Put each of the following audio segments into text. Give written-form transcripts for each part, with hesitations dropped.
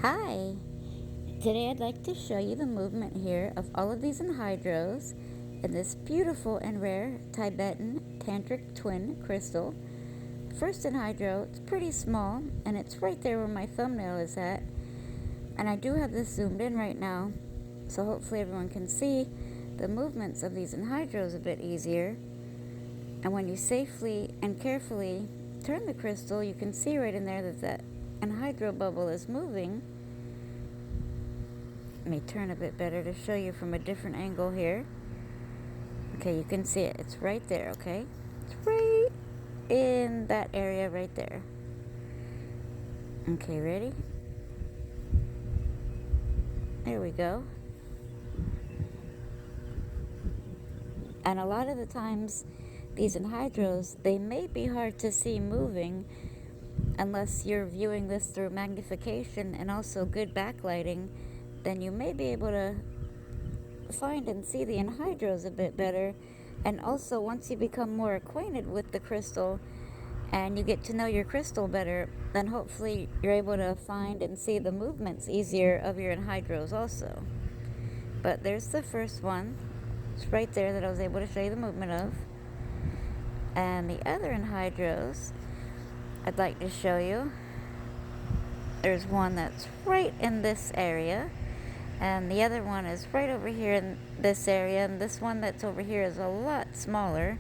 Hi! Today I'd like to show you the movement here of all of these Enhydros in this beautiful and rare Tibetan Tantric twin crystal. First Enhydro, it's pretty small and it's right there where my thumbnail is at. And I do have this zoomed in right now, so hopefully everyone can see the movements of these Enhydros a bit easier. And when you safely and carefully turn the crystal, you can see right in there that Enhydro bubble is moving. Let me turn a bit better to show you from a different angle here. Okay, you can see it. It's right there, okay? It's right in that area right there. Okay, ready? There we go. And a lot of the times, these Enhydros, they may be hard to see moving unless you're viewing this through magnification and also good backlighting. Then you may be able to find and see the Enhydros a bit better. And also, once you become more acquainted with the crystal and you get to know your crystal better, then hopefully you're able to find and see the movements easier of your Enhydros also. But there's the first one. It's right there that I was able to show you the movement of. And the other Enhydros I'd like to show you. There's one that's right in this area. And the other one is right over here in this area, and this one that's over here is a lot smaller.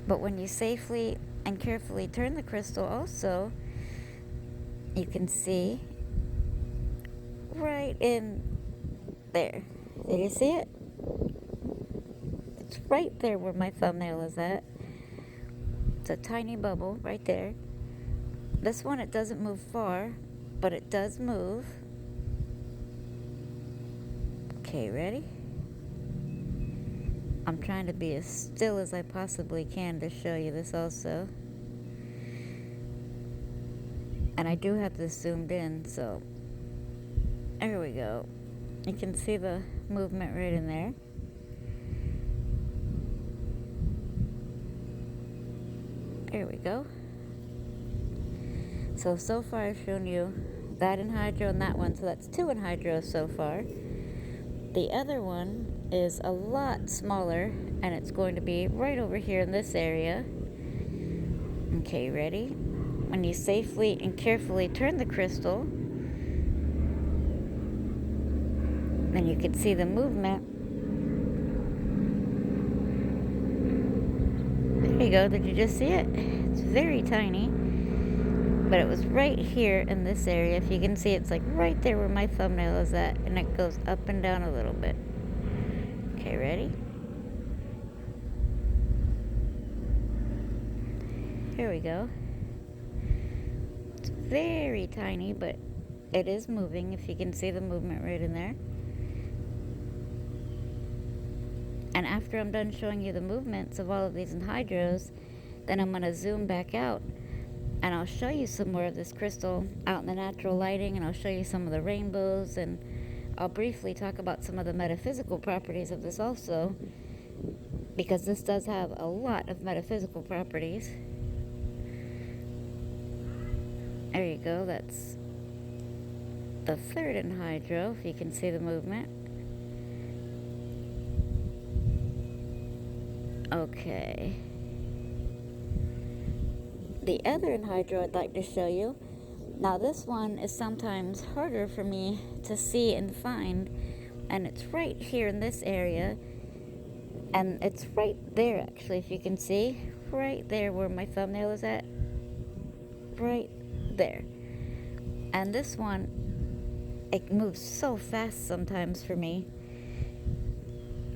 But when you safely and carefully turn the crystal also, you can see right in there. Did you see it? It's right there where my thumbnail is at. It's a tiny bubble right there. This one, it doesn't move far, but it does move. Okay, ready? I'm trying to be as still as I possibly can to show you this also. And I do have this zoomed in, so there we go. You can see the movement right in there. There we go. So far I've shown you that Enhydro and that one, so that's two Enhydros so far. The other one is a lot smaller, and it's going to be right over here in this area. Okay, ready? When you safely and carefully turn the crystal, then you can see the movement. There you go. Did you just see it? It's very tiny. But it was right here in this area. If you can see, it's like right there where my thumbnail is at, and it goes up and down a little bit. Okay, ready? Here we go. It's very tiny, but it is moving, if you can see the movement right in there. And after I'm done showing you the movements of all of these Enhydros, then I'm going to zoom back out. And I'll show you some more of this crystal out in the natural lighting, and I'll show you some of the rainbows, and I'll briefly talk about some of the metaphysical properties of this also, because this does have a lot of metaphysical properties. There you go, that's the third Enhydro, if you can see the movement. Okay. The other Enhydro I'd like to show you. Now this one is sometimes harder for me to see and find, and it's right here in this area, and it's right there actually, if you can see, right there where my thumbnail is at, right there. And this one, it moves so fast sometimes for me,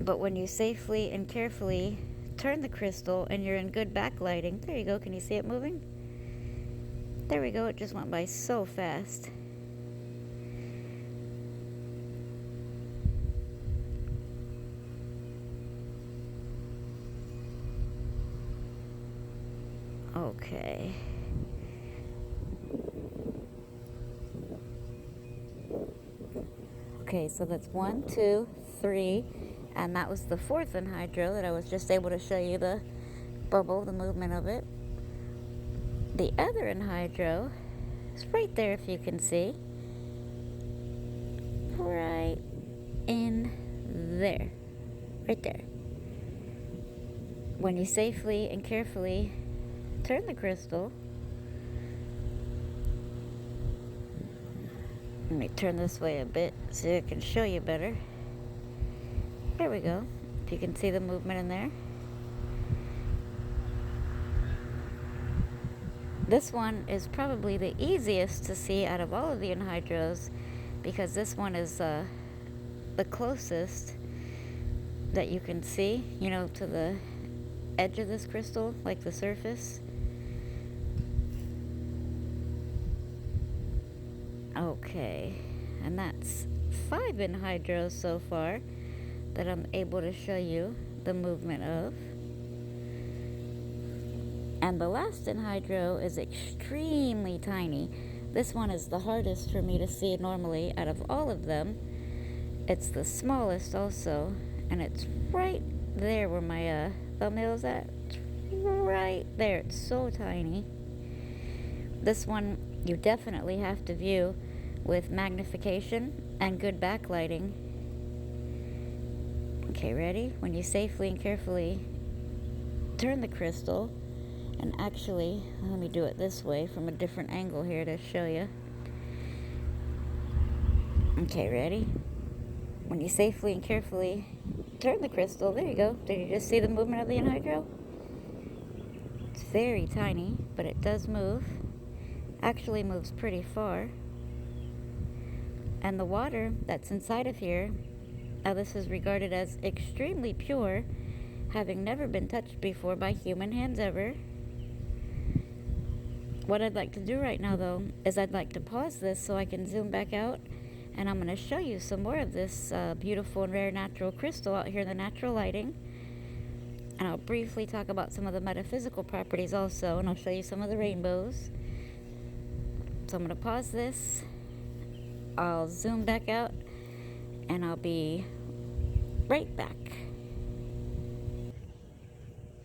but when you safely and carefully turn the crystal and you're in good backlighting, there you go, can you see it moving? There we go, it just went by so fast. Okay. Okay, so that's 1, 2, 3, and that was the fourth Enhydro that I was just able to show you the bubble, the movement of it. The other Enhydro is right there, if you can see. right in there. Right there. When you safely and carefully turn the crystal, let me turn this way a bit so I can show you better. There we go. If you can see the movement in there. This one is probably the easiest to see out of all of the Enhydros, because this one is the closest that you can see, you know, to the edge of this crystal, like the surface. Okay, and that's 5 Enhydros so far that I'm able to show you the movement of. And the last Enhydro is extremely tiny. This one is the hardest for me to see normally out of all of them. It's the smallest also, and it's right there where my thumbnail is at. It's right there. It's so tiny. This one you definitely have to view with magnification and good backlighting. Okay, ready? When you safely and carefully turn the crystal, and actually, let me do it this way from a different angle here to show you. Okay, ready? When you safely and carefully turn the crystal, there you go. Did you just see the movement of the Enhydro? It's very tiny, but it does move. Actually moves pretty far. And the water that's inside of here, now this is regarded as extremely pure, having never been touched before by human hands ever. What I'd like to do right now, though, is I'd like to pause this so I can zoom back out, and I'm going to show you some more of this beautiful and rare natural crystal out here in the natural lighting. And I'll briefly talk about some of the metaphysical properties also, and I'll show you some of the rainbows. So I'm going to pause this, I'll zoom back out, and I'll be right back.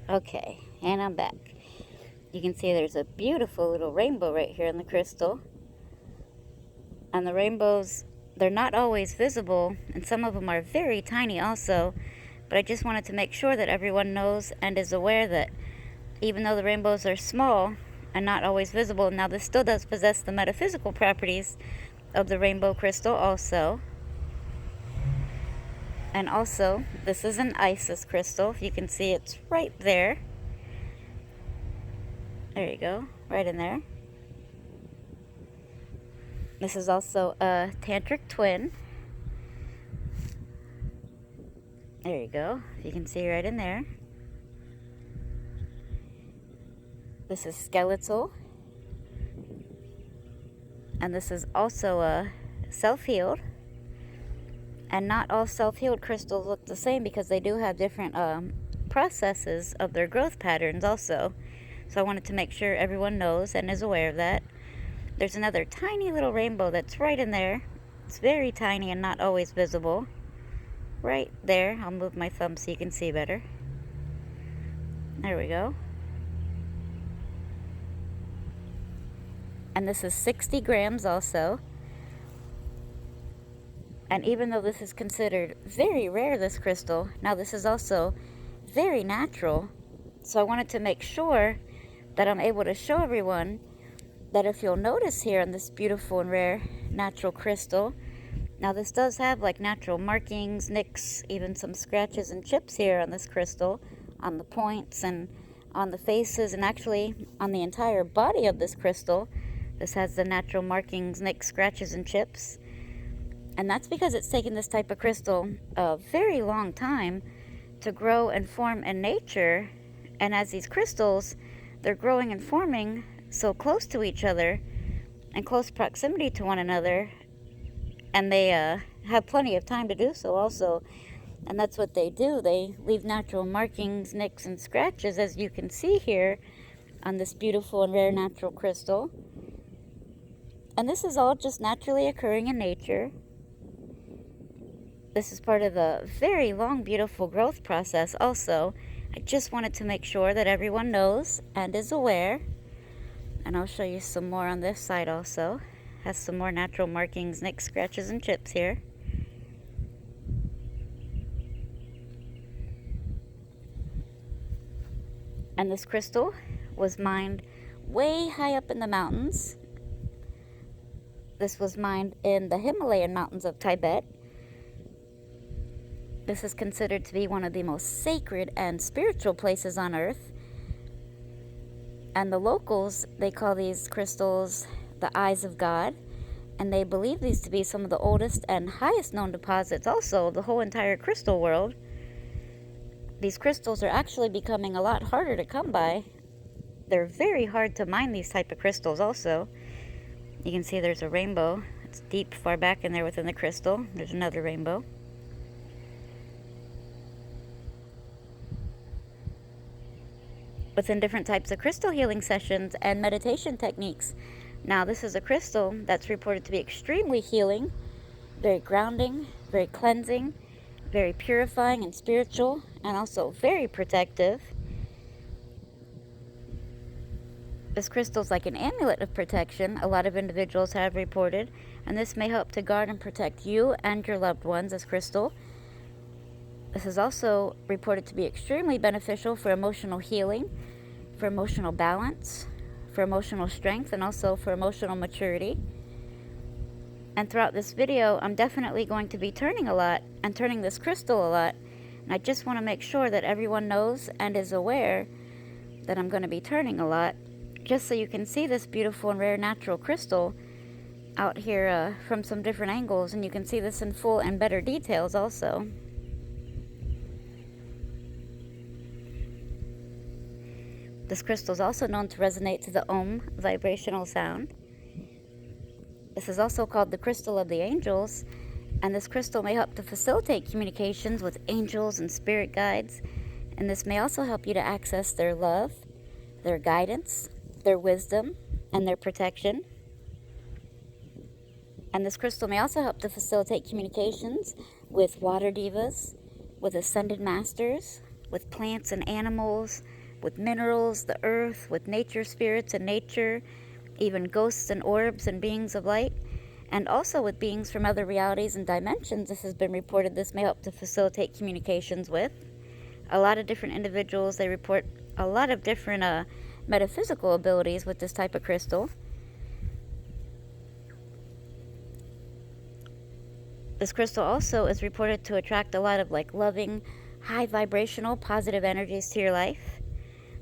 Okay, and I'm back. You can see there's a beautiful little rainbow right here in the crystal. And the rainbows, they're not always visible, and some of them are very tiny also. But I just wanted to make sure that everyone knows and is aware that even though the rainbows are small and not always visible, now this still does possess the metaphysical properties of the rainbow crystal also. And also, this is an Isis crystal. If you can see, it's right there. There you go, right in there. This is also a Tantric twin. There you go, you can see right in there. This is Skeletal. And this is also a self-healed. And not all self-healed crystals look the same because they do have different processes of their growth patterns also. So I wanted to make sure everyone knows and is aware of that. There's another tiny little rainbow that's right in there. It's very tiny and not always visible. Right there. I'll move my thumb so you can see better. There we go. And this is 60 grams also. And even though this is considered very rare, this crystal, now this is also very natural. So I wanted to make sure that I'm able to show everyone that if you'll notice here on this beautiful and rare natural crystal, now this does have like natural markings, nicks, even some scratches and chips here on this crystal, on the points and on the faces, and actually on the entire body of this crystal. This has the natural markings, nicks, scratches, and chips. And that's because it's taken this type of crystal a very long time to grow and form in nature. And as these crystals, they're growing and forming so close to each other, in close proximity to one another, and they have plenty of time to do so also. And that's what they do. They leave natural markings, nicks, and scratches, as you can see here on this beautiful and rare natural crystal. And this is all just naturally occurring in nature. This is part of the very long, beautiful growth process also. I just wanted to make sure that everyone knows and is aware. And I'll show you some more on this side also. Has some more natural markings, nicks, scratches, and chips here. And this crystal was mined way high up in the mountains. This was mined in the Himalayan mountains of Tibet. This is considered to be one of the most sacred and spiritual places on Earth. And the locals, they call these crystals the Eyes of God. And they believe these to be some of the oldest and highest known deposits also of the whole entire crystal world. These crystals are actually becoming a lot harder to come by. They're very hard to mine, these type of crystals also. You can see there's a rainbow. It's deep far back in there within the crystal. There's another rainbow. Within different types of crystal healing sessions and meditation techniques. Now, this is a crystal that's reported to be extremely healing, very grounding, very cleansing, very purifying and spiritual, and also very protective. This crystal is like an amulet of protection, a lot of individuals have reported, and this may help to guard and protect you and your loved ones, this crystal. This is also reported to be extremely beneficial for emotional healing, for emotional balance, for emotional strength, and also for emotional maturity. And throughout this video, I'm definitely going to be turning a lot and turning this crystal a lot. And I just want to make sure that everyone knows and is aware that I'm going to be turning a lot, just so you can see this beautiful and rare natural crystal out here from some different angles, and you can see this in full and better details also. This crystal is also known to resonate to the Om vibrational sound. This is also called the Crystal of the Angels, and this crystal may help to facilitate communications with angels and spirit guides, and this may also help you to access their love, their guidance, their wisdom, and their protection. And this crystal may also help to facilitate communications with water devas, with ascended masters, with plants and animals, with minerals, the earth, with nature spirits and nature, even ghosts and orbs and beings of light, and also with beings from other realities and dimensions. This has been reported this may help to facilitate communications with. A lot of different individuals, they report a lot of different metaphysical abilities with this type of crystal. This crystal also is reported to attract a lot of loving, high vibrational, positive energies to your life.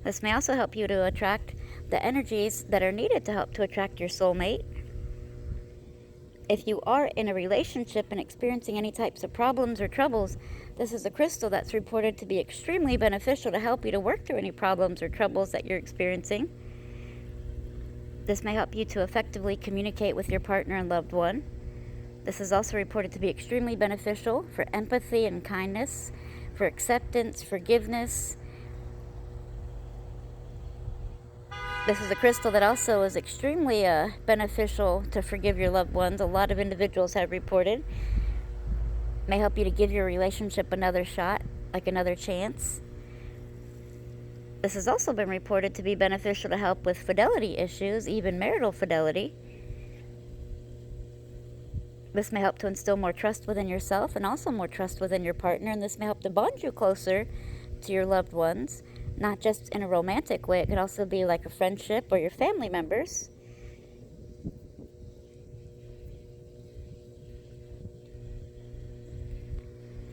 This may also help you to attract the energies that are needed to help to attract your soulmate. If you are in a relationship and experiencing any types of problems or troubles, this is a crystal that's reported to be extremely beneficial to help you to work through any problems or troubles that you're experiencing. This may help you to effectively communicate with your partner and loved one. This is also reported to be extremely beneficial for empathy and kindness, for acceptance, forgiveness. This is a crystal that also is extremely beneficial to forgive your loved ones. A lot of individuals have reported. May help you to give your relationship another shot, like another chance. This has also been reported to be beneficial to help with fidelity issues, even marital fidelity. This may help to instill more trust within yourself and also more trust within your partner, and this may help to bond you closer to your loved ones. Not just in a romantic way, it could also be like a friendship or your family members.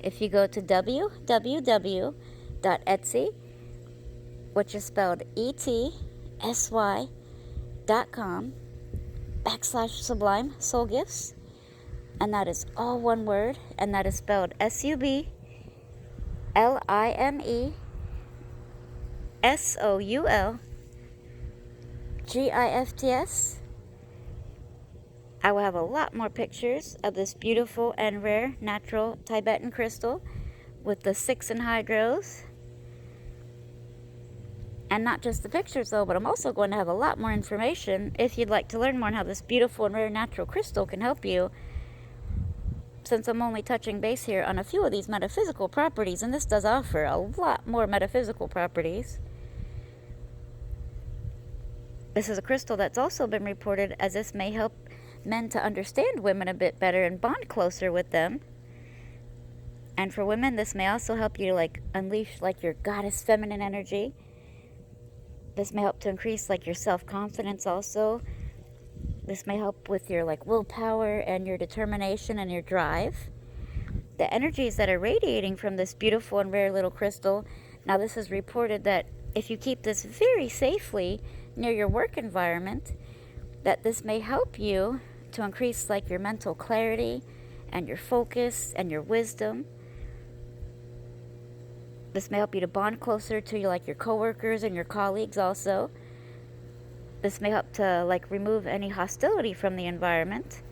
If you go to www.etsy, which is spelled etsy.com/sublime soul gifts, and that is all one word, and that is spelled SUBLIMESOULGIFTS. I will have a lot more pictures of this beautiful and rare natural Tibetan crystal with the 6 Enhydros. And not just the pictures though, but I'm also going to have a lot more information if you'd like to learn more on how this beautiful and rare natural crystal can help you. Since I'm only touching base here on a few of these metaphysical properties, and this does offer a lot more metaphysical properties. This is a crystal that's also been reported as this may help men to understand women a bit better and bond closer with them. And for women, this may also help you to unleash your goddess feminine energy. This may help to increase like your self-confidence also. This may help with your like willpower and your determination and your drive. The energies that are radiating from this beautiful and rare little crystal, now this is reported that if you keep this very safely near your work environment, that this may help you to increase like your mental clarity and your focus and your wisdom. This may help you to bond closer to like your coworkers and your colleagues also. This may help to like remove any hostility from the environment.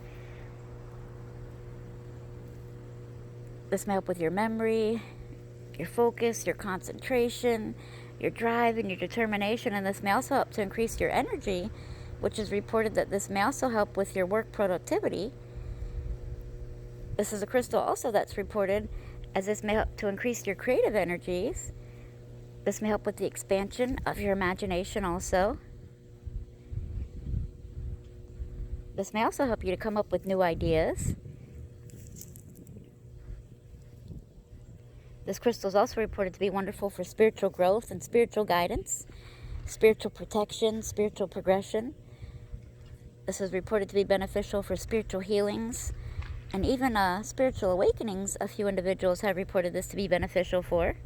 This may help with your memory, your focus, your concentration, your drive, and your determination. And this may also help to increase your energy, which is reported that this may also help with your work productivity. This is a crystal also that's reported as this may help to increase your creative energies. This may help with the expansion of your imagination also. This may also help you to come up with new ideas. This crystal is also reported to be wonderful for spiritual growth and spiritual guidance, spiritual protection, spiritual progression. This is reported to be beneficial for spiritual healings, and even spiritual awakenings. A few individuals have reported this to be beneficial for.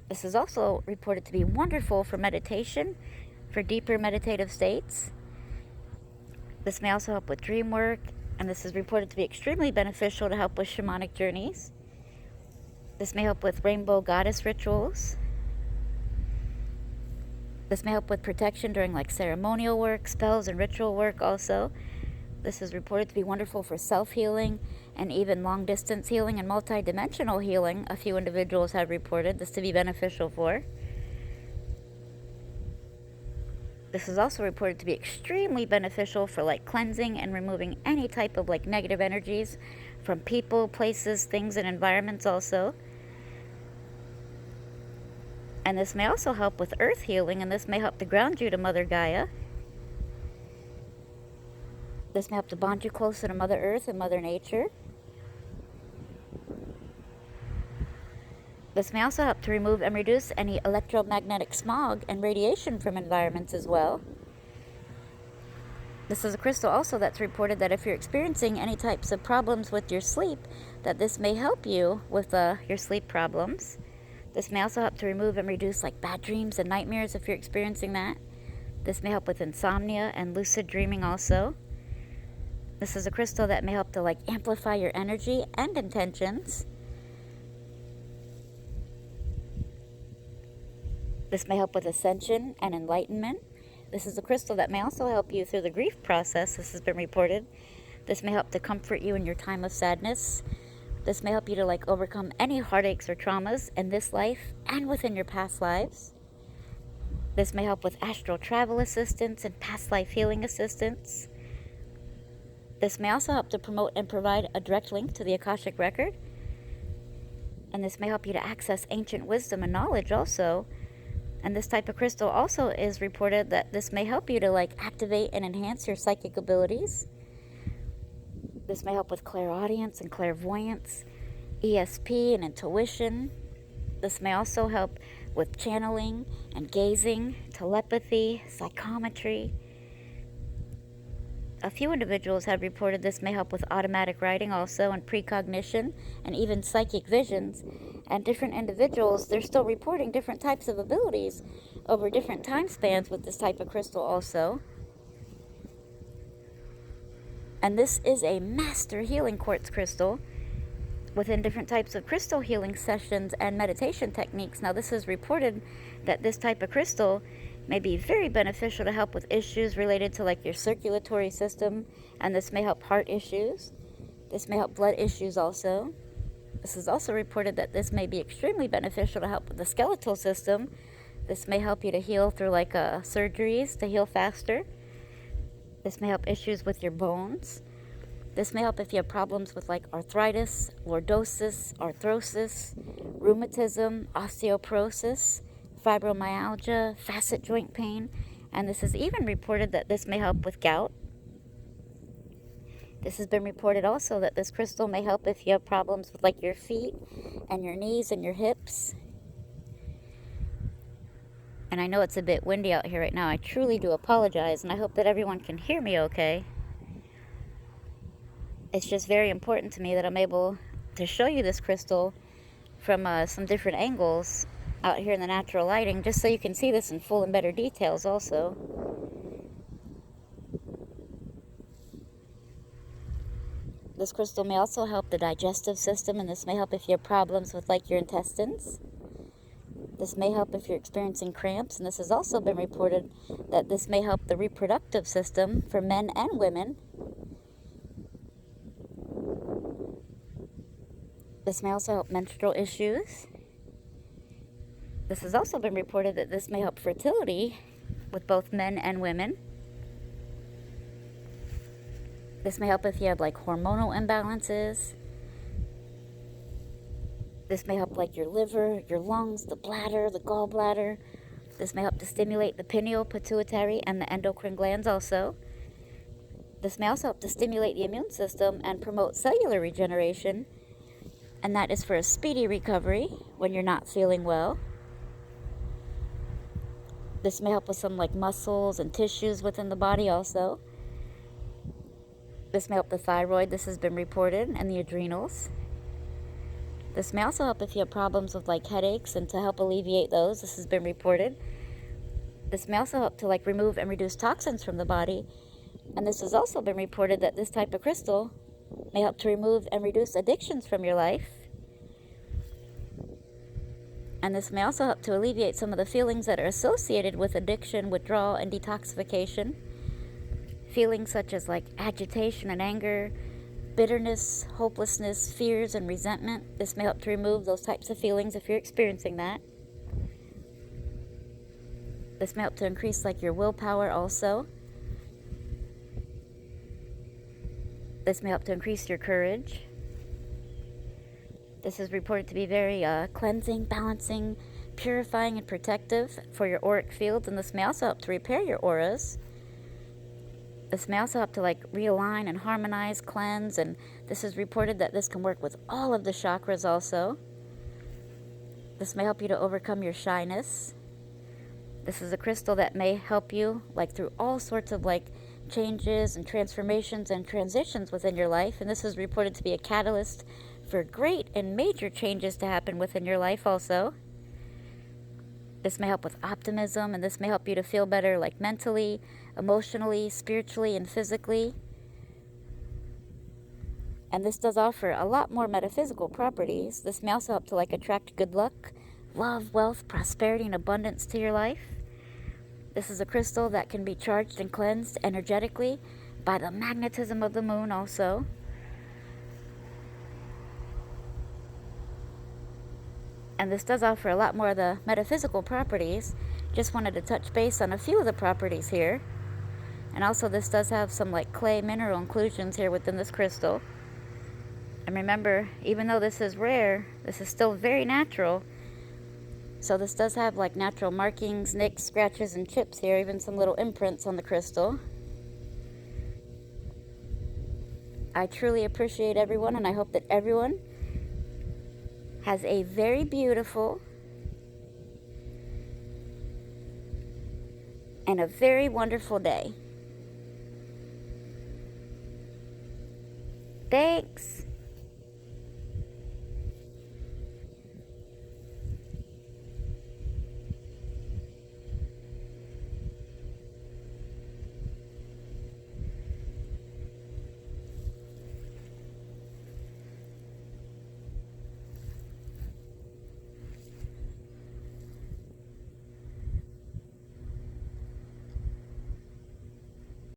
This is also reported to be wonderful for meditation, for deeper meditative states. This may also help with dream work, and this is reported to be extremely beneficial to help with shamanic journeys. This may help with rainbow goddess rituals. This may help with protection during like ceremonial work, spells, and ritual work also. This is reported to be wonderful for self-healing and even long-distance healing and multi-dimensional healing. A few individuals have reported this to be beneficial for. This is also reported to be extremely beneficial for like cleansing and removing any type of like negative energies from people, places, things, and environments also. And this may also help with earth healing, and this may help to ground you to Mother Gaia. This may help to bond you closer to Mother Earth and Mother Nature. This may also help to remove and reduce any electromagnetic smog and radiation from environments as well. This is a crystal also that's reported that if you're experiencing any types of problems with your sleep, that this may help you with your sleep problems. This may also help to remove and reduce like bad dreams and nightmares if you're experiencing that. This may help with insomnia and lucid dreaming also. This is a crystal that may help to like amplify your energy and intentions. This may help with Ascension and Enlightenment. This is a crystal that may also help you through the grief process. This has been reported. This may help to comfort you in your time of sadness. This may help you to like overcome any heartaches or traumas in this life and within your past lives. This may help with astral travel assistance and past life healing assistance. This may also help to promote and provide a direct link to the Akashic Record. And this may help you to access ancient wisdom and knowledge also. And this type of crystal also is reported that this may help you to like activate and enhance your psychic abilities. This may help with clairaudience and clairvoyance, ESP and intuition. This may also help with channeling and gazing, telepathy, psychometry. A few individuals have reported this may help with automatic writing also, and precognition, and even psychic visions. And different individuals, they're still reporting different types of abilities over different time spans with this type of crystal also. And this is a master healing quartz crystal within different types of crystal healing sessions and meditation techniques. Now, this is reported that this type of crystal may be very beneficial to help with issues related to like your circulatory system, and this may help heart issues. This may help blood issues also. This is also reported that this may be extremely beneficial to help with the skeletal system. This may help you to heal through like surgeries to heal faster. This may help issues with your bones. This may help if you have problems with like arthritis, lordosis, arthrosis, rheumatism, osteoporosis, fibromyalgia, facet joint pain, and this is even reported that this may help with gout. This has been reported also that this crystal may help if you have problems with like your feet and your knees and your hips. And I know it's a bit windy out here right now. I truly do apologize, and I hope that everyone can hear me okay. It's just very important to me that I'm able to show you this crystal from some different angles out here in the natural lighting, just so you can see this in full and better details also. This crystal may also help the digestive system, and this may help if you have problems with like your intestines. This may help if you're experiencing cramps, and this has also been reported that this may help the reproductive system for men and women. This may also help menstrual issues. This has also been reported that this may help fertility with both men and women. This may help if you have like hormonal imbalances. This may help like your liver, your lungs, the bladder, the gallbladder. This may help to stimulate the pineal, pituitary, and the endocrine glands also. This may also help to stimulate the immune system and promote cellular regeneration. And that is for a speedy recovery when you're not feeling well. This may help with some like muscles and tissues within the body also. This may help the thyroid, this has been reported, and the adrenals. This may also help if you have problems with like headaches, and to help alleviate those, this has been reported. This may also help to like remove and reduce toxins from the body. And this has also been reported that this type of crystal may help to remove and reduce addictions from your life. And this may also help to alleviate some of the feelings that are associated with addiction, withdrawal, and detoxification. Feelings such as like agitation and anger, bitterness, hopelessness, fears, and resentment. This may help to remove those types of feelings if you're experiencing that. This may help to increase like your willpower also. This may help to increase your courage. This is reported to be very cleansing, balancing, purifying, and protective for your auric fields. And this may also help to repair your auras. This may also help to like realign and harmonize, cleanse. And this is reported that this can work with all of the chakras also. This may help you to overcome your shyness. This is a crystal that may help you like through all sorts of like changes and transformations and transitions within your life. And this is reported to be a catalyst for great and major changes to happen within your life also. This may help with optimism, and this may help you to feel better like mentally, emotionally, spiritually, and physically. And this does offer a lot more metaphysical properties. This may also help to like attract good luck, love, wealth, prosperity, and abundance to your life. This is a crystal that can be charged and cleansed energetically by the magnetism of the moon also. And this does offer a lot more of the metaphysical properties. Just wanted to touch base on a few of the properties here. And also this does have some like clay mineral inclusions here within this crystal. And remember, even though this is rare, this is still very natural. So this does have like natural markings, nicks, scratches, and chips here, even some little imprints on the crystal. I truly appreciate everyone, and I hope that everyone has a very beautiful and a very wonderful day. Thanks.